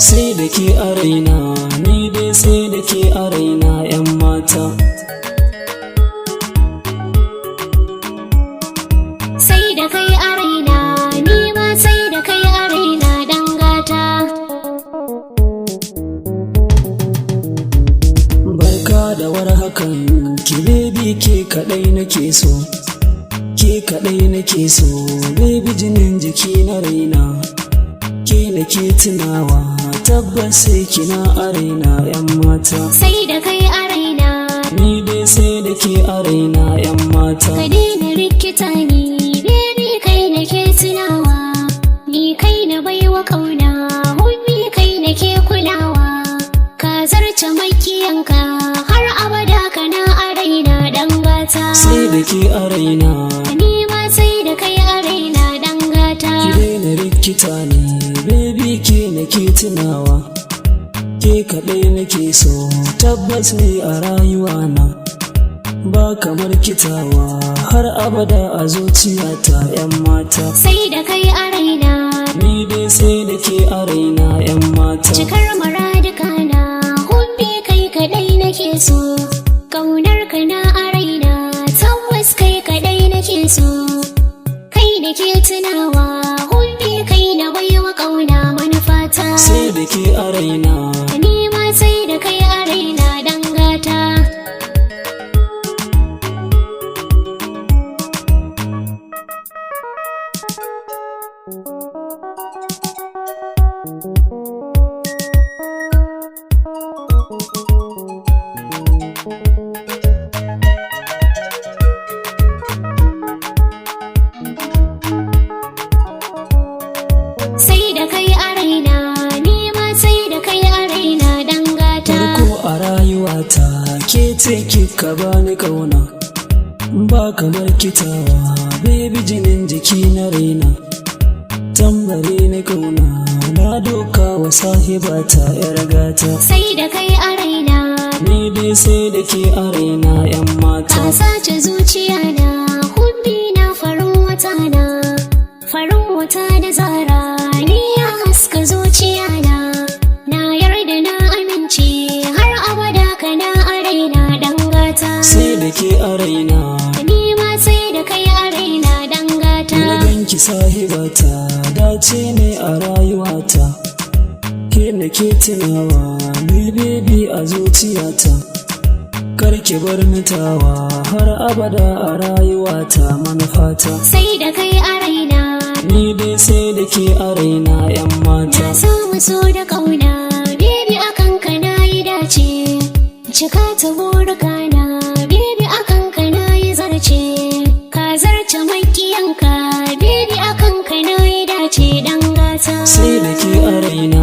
Sai da ke a raina, ni dai sai da ke a raina 'yan mata. Sai da kai a raina, ni ma sai da kai a raina dan gata. Barka da warhakan ki baby, ke kadai nake so, ke kadai nake so baby, jinin jiki na raina, ke nake tunawa, tabbas sai kina a raina 'yan mata. Sai da kai a raina, ni dai sai da ke a raina 'yan mata. ka daina rikita ni baby, kai nake tunawa, ni kai na baiwa kauna, hubbi kai nake kulawa, ka zarce makiyanka har abada kana a raina dan gata. Sai da ke a raina, ni ma sai da kai a raina dan gata. ki daina rikita ni baby, ke nake tunawa, ke kadai nake so, tabbas ni a rayuwa na ba kamar kitawa, har abada a zuciyata 'yan mata. Sai da kai a raina, ni dai sai da ke a raina 'yan mata. cikar muraduka na, hubbi kai kadai nake so, kaunar ka na a raina, tabbas kai kadai nake so, kai nake tunawa, hubbi kai na baiwa kauna manufata. Sai da ke a raina, ni ma sai da kai a raina dan gata. Sai da kai a raina, ni ma sai da kai a raina dan gata. farko a rayuwata ke ce kika bani kauna, ba kamar kitawa baby, jinin jiki na raina, tambare na kauna, na doka wa sahibata 'yar gata. Sai da kai a raina, ni dai sai da ke a raina 'yan mata. ka sace zuciya na, hubbi na farin wata na, farin wata da zara, ni ya haska zuciya na yarda na amince, har abada kana a raina dan gata. Sai da ke a raina, ni ma sai da kai a raina dan gata. na ganki sahibata, dace ne a rayuwata, ke nake tunawa ni baby a zuciyata, kar ki bar nitawa, har abada a rayuwata manufata. Sai da kai a raina, ni dai sai da ke a raina 'yan mata. na samu so da kauna, baby akan ka na yi dace, cika ta burka na, baby akan ka na yi zarce, ka zarce makiyanka, baby akan ka na yi dace dan gata. Sai da ke a raina,